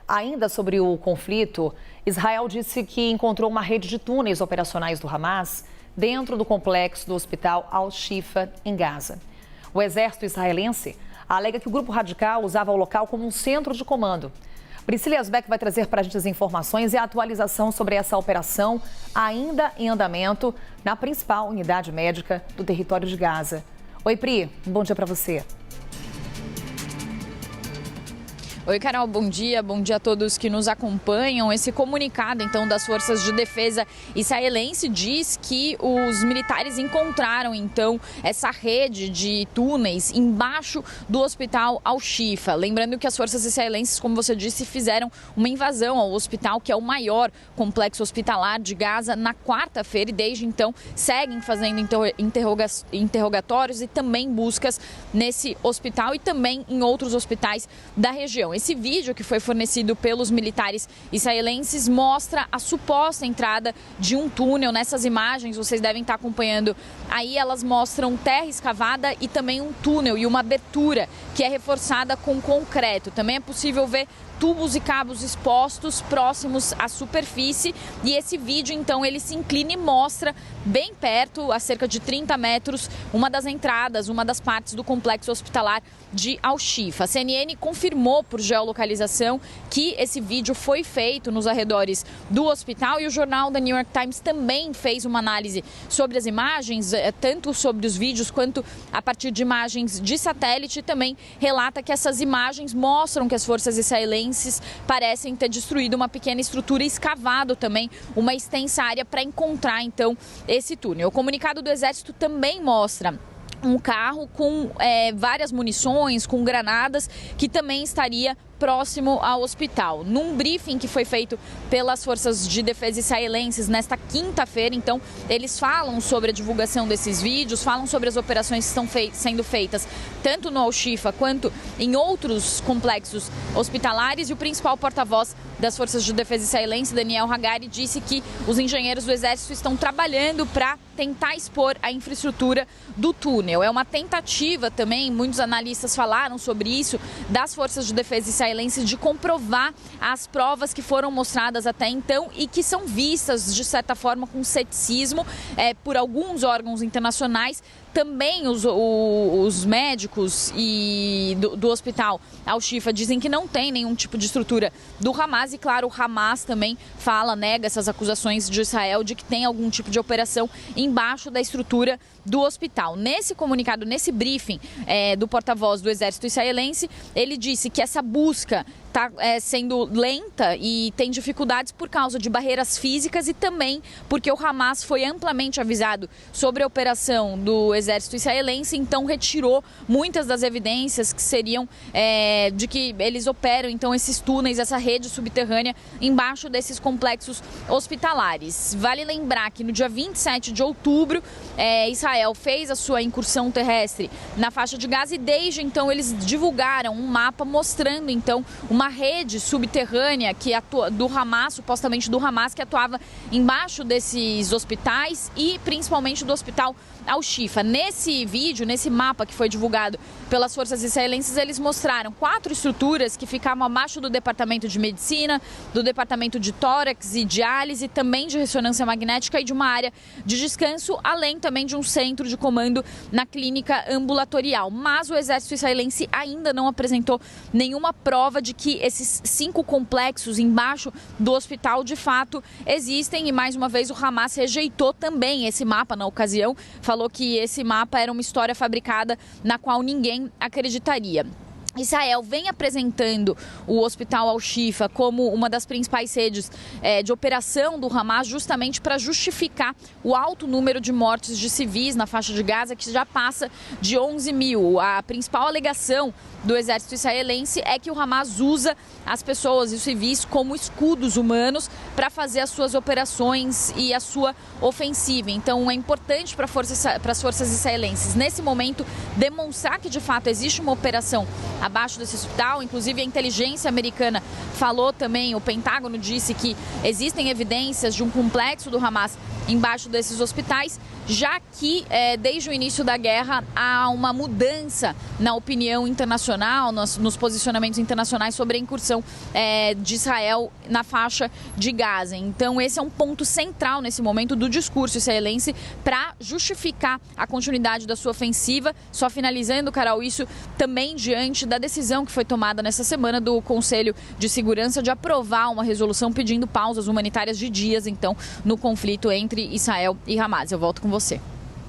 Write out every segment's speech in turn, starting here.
Ainda sobre o conflito, Israel disse que encontrou uma rede de túneis operacionais do Hamas dentro do complexo do hospital Al-Shifa, em Gaza. O exército israelense alega que o grupo radical usava o local como um centro de comando. Priscila Yasbeck vai trazer para a gente as informações e a atualização sobre essa operação ainda em andamento na principal unidade médica do território de Gaza. Oi, Pri, um bom dia para você. Oi, Carol, bom dia a todos que nos acompanham. Esse comunicado, então, das Forças de Defesa israelense diz que os militares encontraram, então, essa rede de túneis embaixo do hospital Al-Shifa. Lembrando que as forças israelenses, como você disse, fizeram uma invasão ao hospital, que é o maior complexo hospitalar de Gaza, na quarta-feira e desde então seguem fazendo interrogatórios e também buscas nesse hospital e também em outros hospitais da região. Esse vídeo que foi fornecido pelos militares israelenses mostra a suposta entrada de um túnel. Nessas imagens, vocês devem estar acompanhando aí, elas mostram terra escavada e também um túnel e uma abertura que é reforçada com concreto. Também é possível ver tubos e cabos expostos próximos à superfície e esse vídeo, então, ele se inclina e mostra bem perto, a cerca de 30 metros, uma das entradas, uma das partes do complexo hospitalar de Al-Shifa. A CNN confirmou por geolocalização que esse vídeo foi feito nos arredores do hospital e o jornal The New York Times também fez uma análise sobre as imagens, tanto sobre os vídeos quanto a partir de imagens de satélite, e também relata que essas imagens mostram que as forças israelenses parecem ter destruído uma pequena estrutura e escavado também uma extensa área para encontrar, então, esse túnel. O comunicado do Exército também mostra um carro com várias munições, com granadas, que também estaria próximo ao hospital. Num briefing que foi feito pelas Forças de Defesa israelenses nesta quinta-feira, então, eles falam sobre a divulgação desses vídeos, falam sobre as operações que estão sendo feitas tanto no Al-Shifa quanto em outros complexos hospitalares, e o principal porta-voz das Forças de Defesa israelense, Daniel Hagari, disse que os engenheiros do Exército estão trabalhando para tentar expor a infraestrutura do túnel. É uma tentativa também, muitos analistas falaram sobre isso, das Forças de Defesa israelenses de comprovar as provas que foram mostradas até então e que são vistas, de certa forma, com ceticismo por alguns órgãos internacionais. Também os médicos do hospital Al-Shifa dizem que não tem nenhum tipo de estrutura do Hamas e, claro, o Hamas também nega essas acusações de Israel de que tem algum tipo de operação embaixo da estrutura do hospital. Nesse comunicado, nesse briefing do porta-voz do Exército israelense, ele disse que essa busca está sendo lenta e tem dificuldades por causa de barreiras físicas e também porque o Hamas foi amplamente avisado sobre a operação do Exército israelense, então retirou muitas das evidências que seriam de que eles operam, então, esses túneis, essa rede subterrânea embaixo desses complexos hospitalares. Vale lembrar que no dia 27 de outubro, Israel fez a sua incursão terrestre na faixa de Gaza e desde então eles divulgaram um mapa mostrando, então, uma rede subterrânea do Hamas, supostamente do Hamas, que atuava embaixo desses hospitais e principalmente do hospital Al-Shifa. Nesse vídeo, nesse mapa que foi divulgado pelas forças israelenses, eles mostraram 4 estruturas que ficavam abaixo do departamento de medicina, do departamento de tórax e diálise, também de ressonância magnética e de uma área de descanso, além também de um centro de comando na clínica ambulatorial. Mas o exército israelense ainda não apresentou nenhuma prova de que esses 5 complexos embaixo do hospital de fato existem e, mais uma vez, o Hamas rejeitou também esse mapa na ocasião, falou que esse mapa era uma história fabricada na qual ninguém acreditaria. Israel vem apresentando o hospital Al-Shifa como uma das principais redes de operação do Hamas, justamente para justificar o alto número de mortes de civis na faixa de Gaza, que já passa de 11 mil. A principal alegação do exército israelense é que o Hamas usa as pessoas e os civis como escudos humanos para fazer as suas operações e a sua ofensiva. Então é importante para as forças israelenses, nesse momento, demonstrar que de fato existe uma operação abaixo desse hospital. Inclusive, a inteligência americana falou também, o Pentágono disse que existem evidências de um complexo do Hamas embaixo desses hospitais. já que desde o início da guerra há uma mudança na opinião internacional, nos posicionamentos internacionais sobre a incursão de Israel na faixa de Gaza. Então esse é um ponto central nesse momento do discurso israelense para justificar a continuidade da sua ofensiva. Só finalizando, Carol, isso também diante da decisão que foi tomada nessa semana do Conselho de Segurança de aprovar uma resolução pedindo pausas humanitárias de dias, então, no conflito entre Israel e Hamas. Eu volto com você.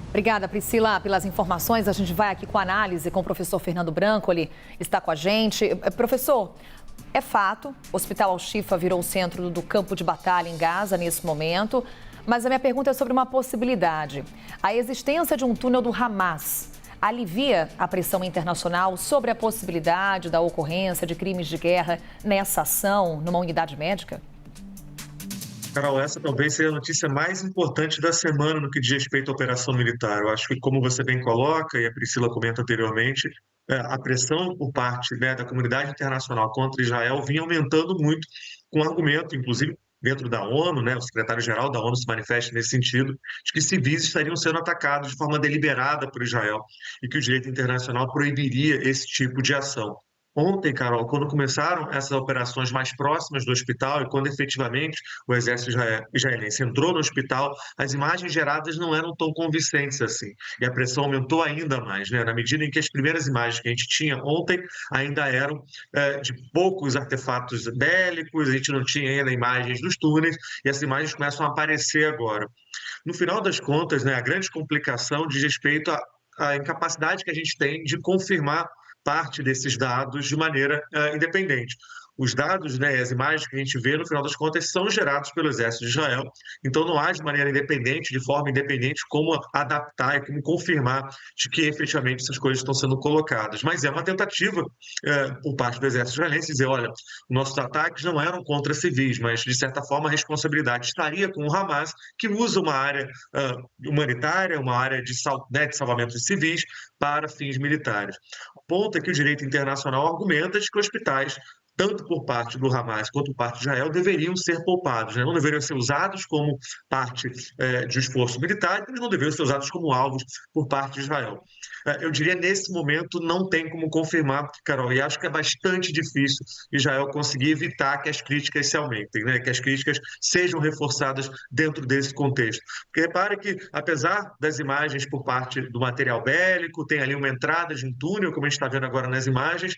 Obrigada, Priscila, pelas informações. A gente vai aqui com a análise com o professor Fernando Branco, ele está com a gente. Professor, é fato, o Hospital Al-Shifa virou o centro do campo de batalha em Gaza nesse momento, mas a minha pergunta é sobre uma possibilidade. A existência de um túnel do Hamas alivia a pressão internacional sobre a possibilidade da ocorrência de crimes de guerra nessa ação, numa unidade médica? Carol, essa talvez seja a notícia mais importante da semana no que diz respeito à operação militar. Eu acho que, como você bem coloca, e a Priscila comenta anteriormente, a pressão por parte, né, da comunidade internacional contra Israel vinha aumentando muito, com argumento, inclusive, dentro da ONU, né, o secretário-geral da ONU se manifesta nesse sentido, de que civis estariam sendo atacados de forma deliberada por Israel e que o direito internacional proibiria esse tipo de ação. Ontem, Carol, quando começaram essas operações mais próximas do hospital e quando efetivamente o exército israelense entrou no hospital, as imagens geradas não eram tão convincentes assim. E a pressão aumentou ainda mais, né? Na medida em que as primeiras imagens que a gente tinha ontem ainda eram de poucos artefatos bélicos, a gente não tinha ainda imagens dos túneis, e essas imagens começam a aparecer agora. No final das contas, né, a grande complicação diz respeito à incapacidade que a gente tem de confirmar parte desses dados de maneira independente. Os dados, né, as imagens que a gente vê, no final das contas, são gerados pelo Exército de Israel, então não há de maneira independente, de forma independente, como adaptar e como confirmar de que efetivamente essas coisas estão sendo colocadas. Mas é uma tentativa por parte do Exército israelense dizer, olha, nossos ataques não eram contra civis, mas de certa forma a responsabilidade estaria com o Hamas, que usa uma área humanitária, uma área de salvamento de civis para fins militares. O ponto é que o direito internacional argumenta de que hospitais, tanto por parte do Hamas quanto por parte de Israel, deveriam ser poupados, né? Não deveriam ser usados como parte de um esforço militar, e não deveriam ser usados como alvos por parte de Israel. Eu diria, nesse momento, não tem como confirmar, Carol, e acho que é bastante difícil Israel conseguir evitar que as críticas se aumentem, né? Que as críticas sejam reforçadas dentro desse contexto. Porque repare que, apesar das imagens por parte do material bélico, tem ali uma entrada de um túnel, como a gente está vendo agora nas imagens,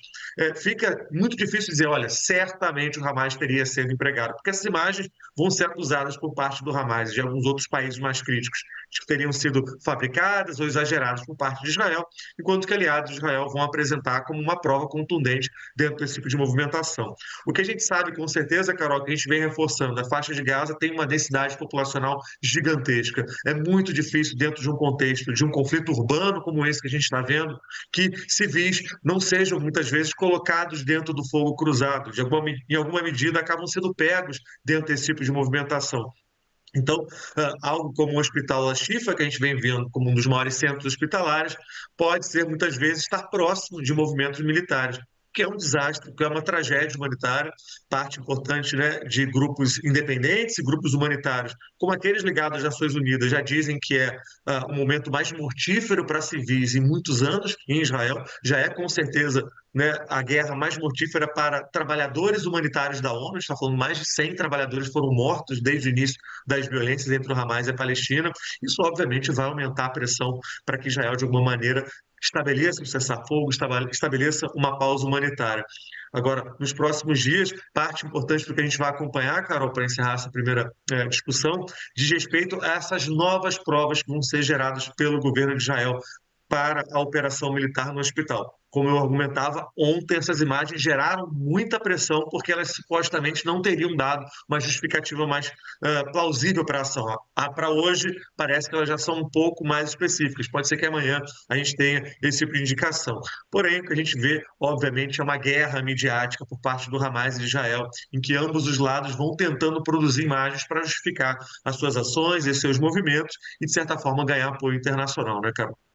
fica muito difícil dizer, olha, certamente o Hamas teria sido empregado, porque essas imagens vão ser acusadas por parte do Hamas e de alguns outros países mais críticos, de que teriam sido fabricadas ou exageradas por parte de Israel, enquanto que aliados de Israel vão apresentar como uma prova contundente dentro desse tipo de movimentação. O que a gente sabe com certeza, Carol, que a gente vem reforçando, a faixa de Gaza tem uma densidade populacional gigantesca. É muito difícil, dentro de um contexto de um conflito urbano como esse que a gente está vendo, que civis não sejam muitas vezes colocados dentro do fogo cruzado, em alguma medida acabam sendo pegos dentro desse tipo de movimentação. Então, algo como o Hospital Al-Shifa, que a gente vem vendo como um dos maiores centros hospitalares, pode ser muitas vezes estar próximo de movimentos militares, que é um desastre, que é uma tragédia humanitária, parte importante, né, de grupos independentes e grupos humanitários, como aqueles ligados às Nações Unidas, já dizem que é o momento mais mortífero para civis em muitos anos em Israel, já é com certeza, né, a guerra mais mortífera para trabalhadores humanitários da ONU. Está falando mais de 100 trabalhadores foram mortos desde o início das violências entre o Hamas e a Palestina. Isso, obviamente, vai aumentar a pressão para que Israel, de alguma maneira, estabeleça um cessar-fogo, estabeleça uma pausa humanitária. Agora, nos próximos dias, parte importante do que a gente vai acompanhar, Carol, para encerrar essa primeira discussão, diz respeito a essas novas provas que vão ser geradas pelo governo de Israel para a operação militar no hospital. Como eu argumentava, ontem essas imagens geraram muita pressão porque elas supostamente não teriam dado uma justificativa mais plausível para a ação. Para hoje, parece que elas já são um pouco mais específicas. Pode ser que amanhã a gente tenha esse tipo de indicação. Porém, o que a gente vê, obviamente, é uma guerra midiática por parte do Hamas e de Israel, em que ambos os lados vão tentando produzir imagens para justificar as suas ações e seus movimentos e, de certa forma, ganhar apoio internacional, né, Carol?